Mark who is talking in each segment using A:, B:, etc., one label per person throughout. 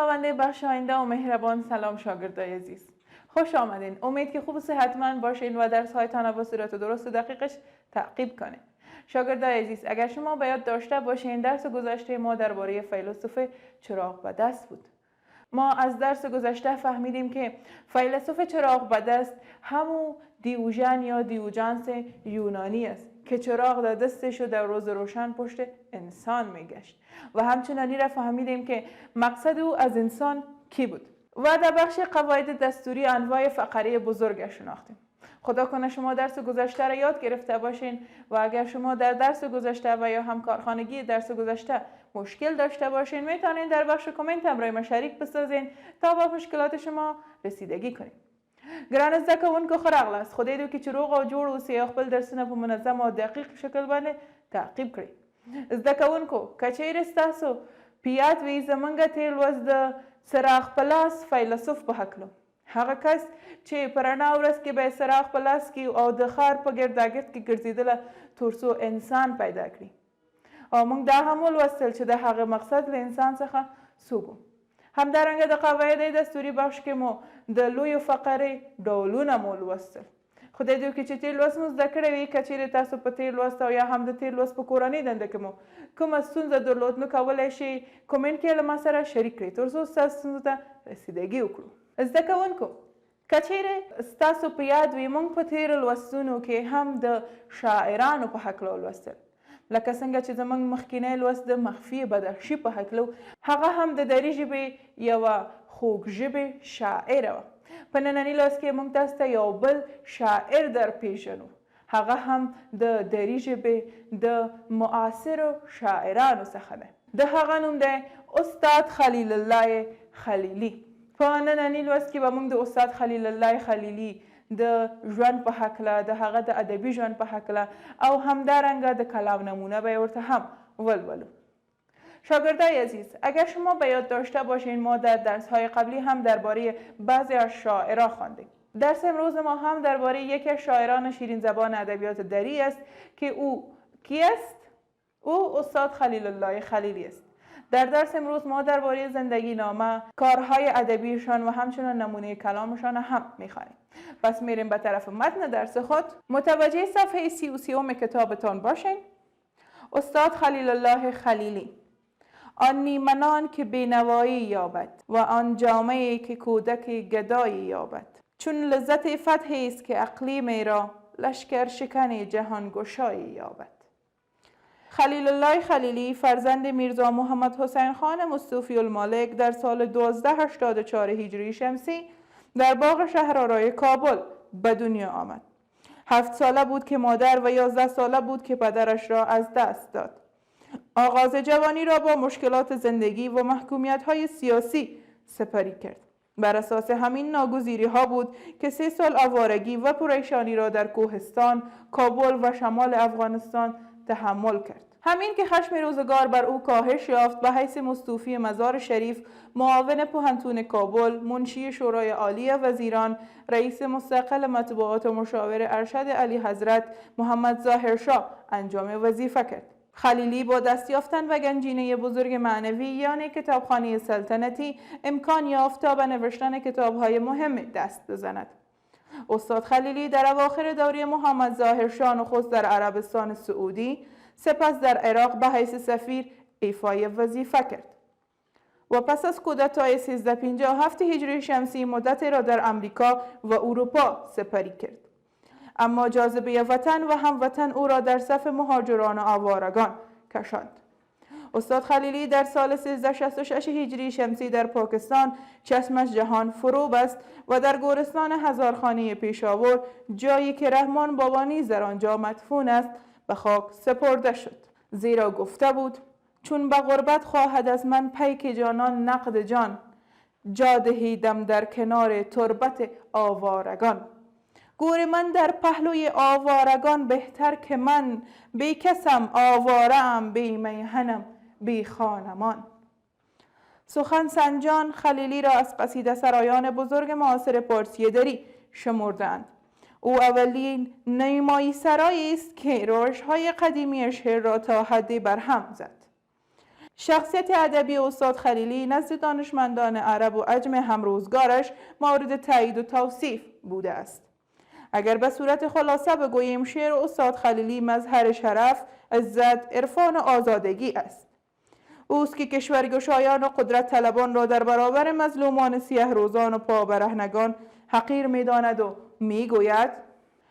A: خداوند بخشاینده و مهربان، سلام شاگردای عزیز. خوش آمدین. امید که خوب و صحتمند باشین و درس هایتان به صورت درست و دقیقش تعقیب کنین. شاگردای عزیز، اگر شما به یاد داشته باشین درس گذشته ما درباره فیلسوف چراغ به دست بود. ما از درس گذشته فهمیدیم که فیلسوف چراغ به دست همون دیوژن یا دیوجانس یونانی است که چراغ در دستش و در روز روشن پشت انسان میگشت و همچنانی را فهمیدیم که مقصد او از انسان کی بود و در بخش قواعد دستوری انواع فقره بزرگ شناختیم. خدا کنه شما درس گذشته را یاد گرفته باشین و اگر شما در درس گذشته و یا همکارخانگی درس گذشته مشکل داشته باشین میتونین در بخش کامنت هم ما شریک بسازین تا به مشکلات شما رسیدگی کنیم. گران زده کوونکو خرغل است خدای دو که چروغ و جوړ او سیاق بل درسونه په منظم او دقیق شکل باندې تعقیب کړئ. زده کوونکو کچیر ستاسو پیات وی زمونږ تیر لوست د سراغ پلاس فیلسوف په هکلو هغه کس چې پرانا ورځ کې به سراغ پلاس کې او د ښار په ګرداګرد کې ګرځېدله ترڅو انسان پیدا کړي او موږ دا هم ولوستل چې د هغه مقصد له انسان څخه څوک همدارنګه د قواعد دستوري بخش کې مو د لویو فقرې ډولونه مو لوستل. خدای دې وکړي چې تیر لوست مو زده کړی وي. که چیرې تاسو په تیر لوست او یا هم د تیر لوست په کورنۍ دنده کې مو کومه ستونزه درلود نو کولی شئ کومنټ کې له ما سره شریک کړئ ترڅو ستاسو ستونزو ته رسیدګي وکړو. زده کوونکو که چیرې ستاسو په یاد وي موږ په تیرو لوستونو کې هم د شاعرانو په هکله ولوستل لکه څنګه چې زموږ مخکینی لوست د مخفي بدخشي په هکله هغه هم د دري ژبې یوه خوږ ژبې شاعره وه. په ننني لوست کې موږ تاسو ته یو بل شاعر در پیژنو هغه هم د دري ژبې د معاصرو شاعرانو څخه دی. د هغه نوم دی استاد خلیل الله خلیلي. په ننني لوست کې به موږ د استاد خلیل الله خلیلي د ژوند په هکله د هغه د ادبي ژوند په هکله او همدارنګه د کلام نمونه به ورته هم ولولو. شاگردای عزیز اگر شما به یاد داشته باشین ما در درس‌های قبلی هم درباره بعضی از شاعران خواندیم. درس امروز ما هم درباره یکی از شاعران شیرین زبان ادبیات دری است که او کی است؟ او استاد خلیل الله خلیلی است. در درس امروز ما درباره زندگی نامه، کارهای ادبیشان و همچنین نمونه کلامشان هم می‌خوانیم. پس میریم به طرف متن درس خود. متوجه صفحه 33 کتابتان باشین. استاد خلیل الله خلیلی: آن نیمنان که بینوایی یابد و آن جامعه که کودک گدایی یابد، چون لذت فتح است که اقلیم را لشکر شکن جهان گشایی یابد. خلیل الله خلیلی فرزند میرزا محمد حسین خان مصطفی المالک در سال 1284 هجری شمسی در باغ شهرآرای کابل به دنیا آمد. 7 ساله بود که مادر و 11 ساله بود که پدرش را از دست داد. آغاز جوانی را با مشکلات زندگی و محکومیت‌های سیاسی سپری کرد. بر اساس همین ناگزیری ها بود که 3 سال آوارگی و پریشانی را در کوهستان، کابل و شمال افغانستان تحمل کرد. همین که خشم روزگار بر او کاهش یافت به حیث مستوفی مزار شریف، معاون پوهنتون کابل، منشی شورای عالی وزیران، رئیس مستقل مطبوعات و مشاور ارشد اعلی حضرت محمد ظاهر شاه انجام وظیفه کرد. خلیلی با دست یافتن و گنجینه بزرگ معنوی یعنی کتابخانه سلطنتی امکان یافت تا به نوشتن کتاب‌های مهم دست بزند. استاد خلیلی در اواخر دوره محمد ظاهر شاه نخست در عربستان سعودی سپس در عراق به حیث سفیر ایفای وظیفه کرد و پس از کودتای 1357 هجری شمسی مدت را در امریکا و اروپا سپری کرد. اما جاذبه وطن و هموطن او را در صف مهاجران و آوارگان کشاند. استاد خلیلی در سال 1366 هجری شمسی در پاکستان چشمش جهان فرو بست و در گورستان هزارخانه پیشاور، جایی که رحمان بابا نیز در آنجا مدفون است، به خاک سپرده شد. زیرا گفته بود چون به غربت خواهد از من پیک جانان نقد جان، جا دهیدم در کنار تربت آوارگان. گور من در پهلوی آوارگان بهتر که من، بی کسم آوارم بی میهنم بی خانمان. سخن سنجان خلیلی را از قصیده سرایان بزرگ معاصر پارسی دری شمردند. او اولین نیمایی سرایی است که روش‌های قدیمی شعر را تا حدی برهم زد. شخصیت ادبی استاد خلیلی نزد دانشمندان عرب و عجم همروزگارش مورد تایید و توصیف بوده است. اگر به صورت خلاصه بگوییم شعر استاد خلیلی مظهر شرف، عزت، عرفان و آزادگی است. اوست که کشورگشایان و قدرت طلبان را در برابر مظلومان سیه روزان و پابرهنگان حقیر می‌داند و می‌گوید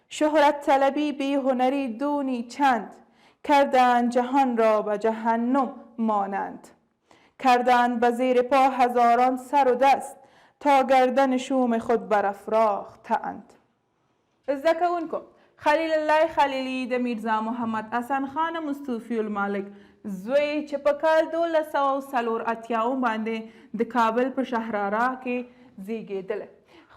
A: شهرت طلبی بی هنری دونی چند، کردند جهان را به جهنم مانند. کردند به زیر پا هزاران سر و دست، تا گردن شوم خود برافراختند. زده کوونکو، خلیل الله خلیلي د میرزا محمد حسن خان مصطفی الملک زوی چې په کال 1284 باندې د کابل په شهرارا کې زیږېدلی.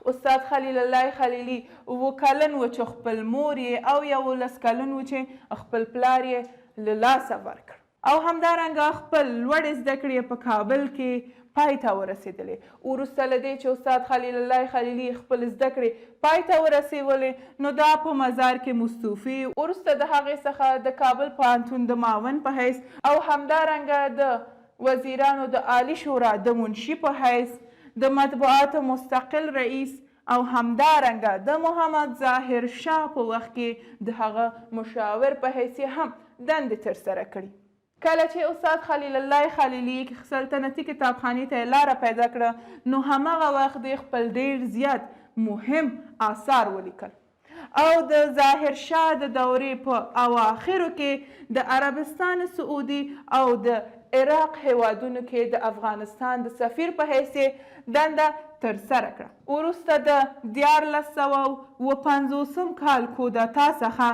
A: استاد خلیل الله خلیلي 7 کلن و چې خپل مور یې او 11 کلن و چې خپل پلار یې له لاسه ورکړ او همدارنګه خپل لوړې زده کړې په کابل کې پای ته ورسېدلې. وروسته له دې چې استاد خلیل الله خلیلي خپل زده کړې پای ته ورسېولې نو دا په مزار کې مستوفي وروسته د هغې څخه د کابل پوهنتون د معاون په حیث او همدارنګه د وزیرانو د عالی شورا د منشي په حیث د مطبوعاتو مستقل رئیس او همدارنګه د محمد ظاهر شاه په وخت کې د هغه مشاور په حیث هم دندې ترسره کړي. کله چې استاد خلیل الله خلیلي سلطنتي کتابخانې ته لاره پیدا کړه نو هماغه وخت د خپل ډیر زیات مهم آثار ولیکل او د ظاهر شاه د دورې په اواخرو کې د عربستان سعودي او د عراق هیوادونو کې د افغانستان د سفیر په حیث دنده ترسره کړه. وروسته د 1950 کال کودتا څخه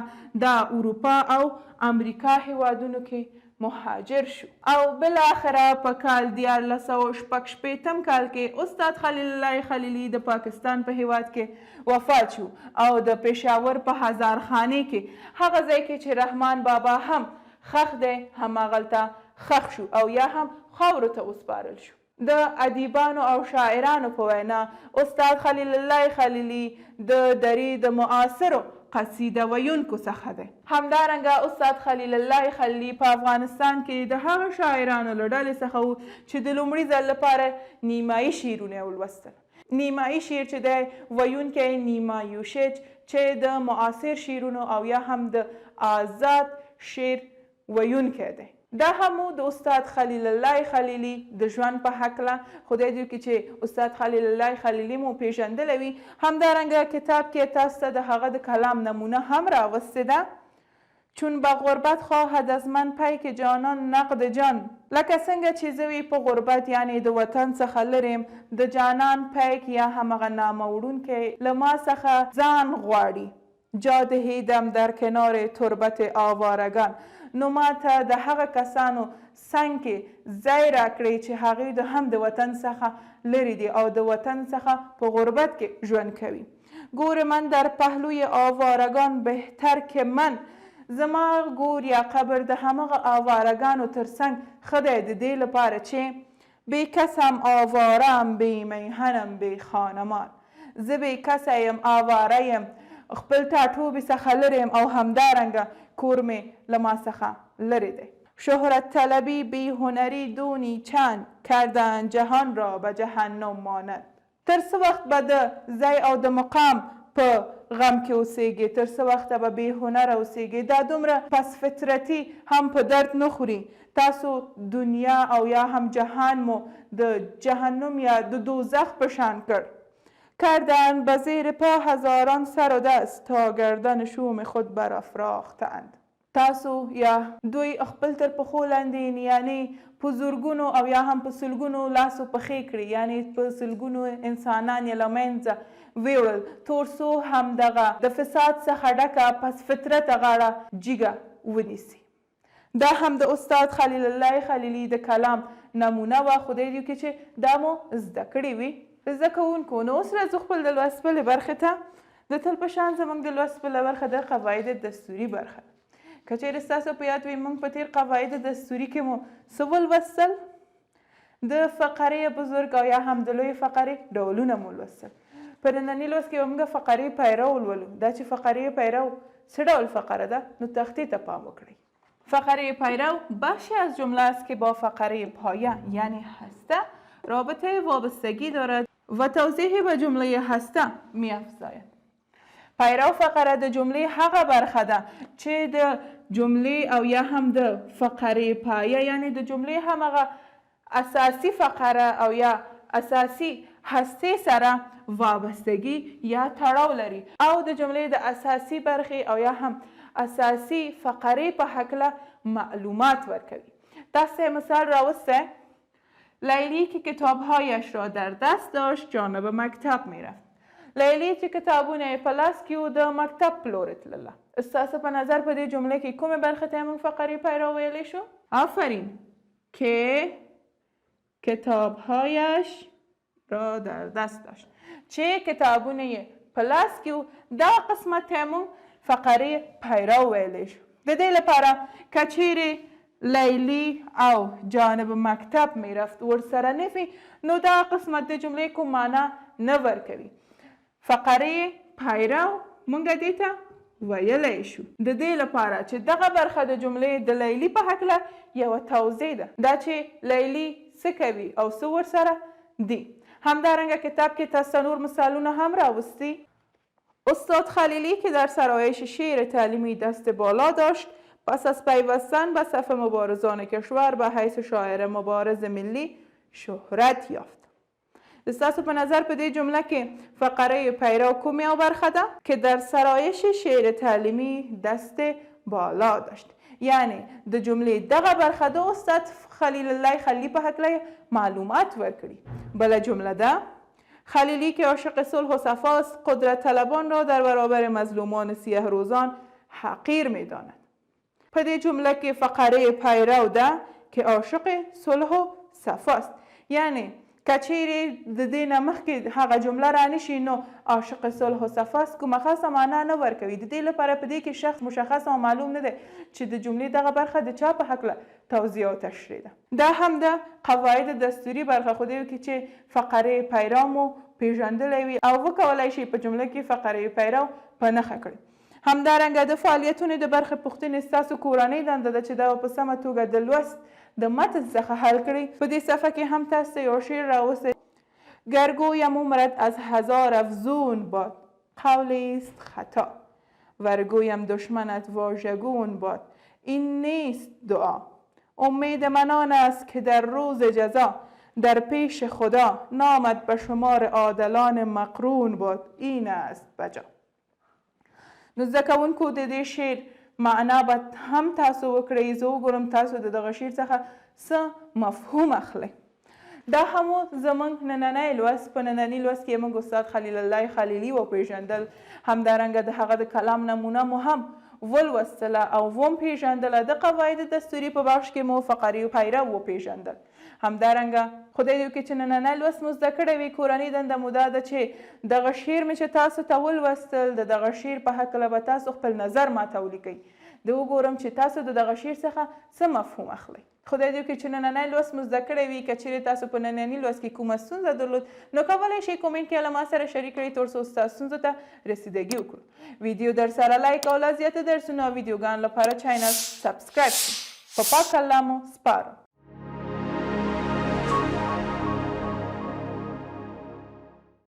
A: د اروپا او امریکا هیوادونو کې مهاجر شو او بالاخره په کال 1966 کال کې استاد خلیل الله خلیلي د پاکستان په هیواد کې وفات شو او د پېښور په هزارخانې کې هغه ځای کې چې رحمان بابا هم خښ دی هماغلته خښ شو او یا هم خاورو ته وسپارل شو. د ادیبانو او شاعرانو په وینا استاد خلیل الله خلیلي د درې د معاصرو قصیده ویونکو څخه دی. همدارنګه استاد خلیل الله خلیلي په افغانستان کې د هغه شاعرانو له ډلې څخه و چې د لومړي ځل لپاره نیمایي شعرونه ولوستل. نیمایي شعر چې دی ویونکی نیما یوشچ چې د معاصر شعرونو او یا هم د آزاد شعر ویونکی دی. دا همو د استاد خلیل الله خلیلي د ژوند په هکله خدای دې وکړي چې استاد خلیل الله خلیلي مو پیژندلی وي. همدارنګه کتاب کې تاسو ته د هغه د کلام نمونه هم راوستې ده. چون به غربت خواهد از من پیک جانان نقد جان، لکه څنګه چې زه وی په غربت یعنی د وطن څخه لرم د جانان پیک یا همغه نامه وړونکی له ما څخه ځان غواړي جا دهیدم در کنار تربت آوارگان. نو ما ته د هغه کسانو څنګ کې ځای راکړئ چې هغوی د هم د وطن څخه لرې دي او د وطن څخه په غربت کې ژوند کوي. گور من در پهلوی آوارگان بهتر که من، زما گور یا قبر د همغه آوارگانو تر څنګ ښه دی د دې لپاره چې بی کسم آوارم بی میهنم بی خانمان. زه بی کسه یم آواره یم خپل ټاټوبې څخه لرې یم او همدارنګه کور مې له ما څخه لرې دی. شهرت طلبی بی هنری دونی چند، کردند جهان را به جهنم مانند. تر څه وخت به د ځای او د مقام په غم کې اوسیږي، تر څه وخته به بې هنره اوسیږي. دا دومره پس فطرتي هم په درد نه خوري. تاسو دنیا او یا هم جهان مو د جهنم یا د دوزخ په شان کړ. کردند به زیر پا هزاران سر و دست، تا گردن شوم خود برافراختند. تاسو یا دوی خپل تر پښو لاندې یعنی په زرګونو او یا هم په سلګونو لاسو پښې کړي یعنی په سلګونو انسانان یې له منځه ویوړل تر څو همدغه د فساد څخه ډکه پس فطرته غاړه جګه ونیسي. دا هم د استاد خلیل الله خلیلي د کلام نمونه وه. خدای دې وکړي چې دا مو زده کړې وي. زده کوونکو نو اوس راځو خپل د لوست بلې برخې ته. د تل په شان زموږ د لوست بله برخه د قواعد دستوري برخه. که چیرې ستاسو په یاد وي موږ په تیر قواعد دستوري کې مو څه ولوستل؟ د فقرې بزرګ او یا هم د لویې فقرې ډولونه مو لوستل. په ننني لوست کې به موږ فقرې پیرو ولولو. دا چې فقرې پیرو څه ډول فقره ده نو تختې ته پام وکړئ. فقره پیرو بخشی از جمله است که با فقره پایه یعنی هسته رابطه وابستگی دارد و توضیحی به جمله هسته می افزاید. پیرو فقره د جمله هغه برخه ده چې د جمله او یا هم د فقره پایه یعنی د جمله همغه اساسی فقره او یا اساسی هسته سره وابستگی یا تړاو لري او د جمله د اساسی برخې او یا هم اساسی فقره په هکله معلومات ورکوي. دسته مثال راوسته. لیلی که کتابهایش را در دست داشت جانب مکتب میرفت. لیلی چې کتابونه په لاس کې و د مکتب په لورې تلله. ستاسو په نظر په دې جمله کې کومې برخې ته موږ فقرې پیرو ویلی شو؟ آفرین. که کتابهایش را در دست داشت. چې کتابونه په لاس کې و دا قسمت ته موږ فقره پیرو ویلی شو. د دې لپاره که چیرې لیلی او جانب مکتب میرفت ورسره نفي نو دا قسمت د جملې کوم معنا نه ورکوي. فقره پیرو مونږ دې ته ویلی شو د دې لپاره چې دغه برخه د جملې د لیلی په هکله یوه توضیح ده دا چې لیلی څه کوي او څه ورسره دي. همدارنګه کتاب کې تاسو نور مثالونه هم راوستی. استاد خلیلی که در سرایش شعر تعلیمی دست بالا داشت پس از پیوستن به صف مبارزان کشور به حیث شاعر مبارز ملی شهرت یافت. ستاسو په نظر په دې جمله کې فقره پیرو کومه یو برخه ده که در سرایش شعر تعلیمی دست بالا داشت. یعنی د جملې دغه برخه د استاد خلیل الله خلیلی په هکله معلومات ورکړي. بله جمله ده خلیلی که عاشق صلح و صفاست قدرت طلبان را در برابر مظلومان سیاه روزان حقیر می‌داند. په دې جمله کې فقره پیرو ده که عاشق صلح و صفاست. یعنی که چیرې د دې نه مخکې هغه جمله رانشي نو عاشق صلح و صفاست کومه خاصه معنا نه ورکوي. د دې لپاره په دې کې شخص مشخص او معلوم نه دی چې د جملې دغه برخه د چا په هکله توضیح او تشریح ده. دا هم د قواعد دستوري برخه خو دی کې چې فقره پیرو مو پیژندلی وي او وکولی شي په جمله کې فقره پیرو په نښه کړي. همدارنګه د فعالیتونو د برخې پوښتنې ستاسو کورنۍ دنده ده چې دا په سمه توګه د لوست د متن څخه حل کړئ. په دې صفحه کې هم تاسو یو شعر راوستئ. گرگویم عمرت از هزار افزون باد قولی است خطا ورگویم دشمنت واژگون باد این نیست دعا امید من آن است که در روز جزا در پیش خدا نامت به شمار عادلان مقرون باد این است بجا. نو زده کوونکو د دې شعر معنا به هم تاسو وکړئ. زه وګورم تاسو د دغه شعر څخه څه مفهوم اخلئ. دا هم زموږ نننی لوست په ننني لوست کې موږ استاد خلیل الله خلیلی وپېژندل. همدارنګه د هغه د کلام نمونه مو هم ولوستله او وپېژندله. د قواعد دستوري په بخش کې مو فقرې پیرو وپېژندل. همدارنګه خدای دې وکړي چې نننی لوست مو زده کړی وي. کورنۍ دنده مو دا ده چې دغه شعر مې چې تاسو ته ولوستل د دغه شعر په هکله به تاسو خپل نظر ماته ولیکئ. د وګورم چې تاسو د دغه شعر څخه څه مفهوم اخلئ. خدای دې وکړي چې نننی لوست مو زده کړی وي. که چیرې تاسو په ننني لوست کې کومه ستونزه درلود نو کولی شئ کومنټ کې له ما سره شریک کړئ تر څو ستاسو ستونزو ته رسیدګي وکړو. ویډیو در سره لایک او لا زیاته درسونه او ویډیوګانو لپاره چینل سبسکرایب کړئ. په پاک الله مو سپارم.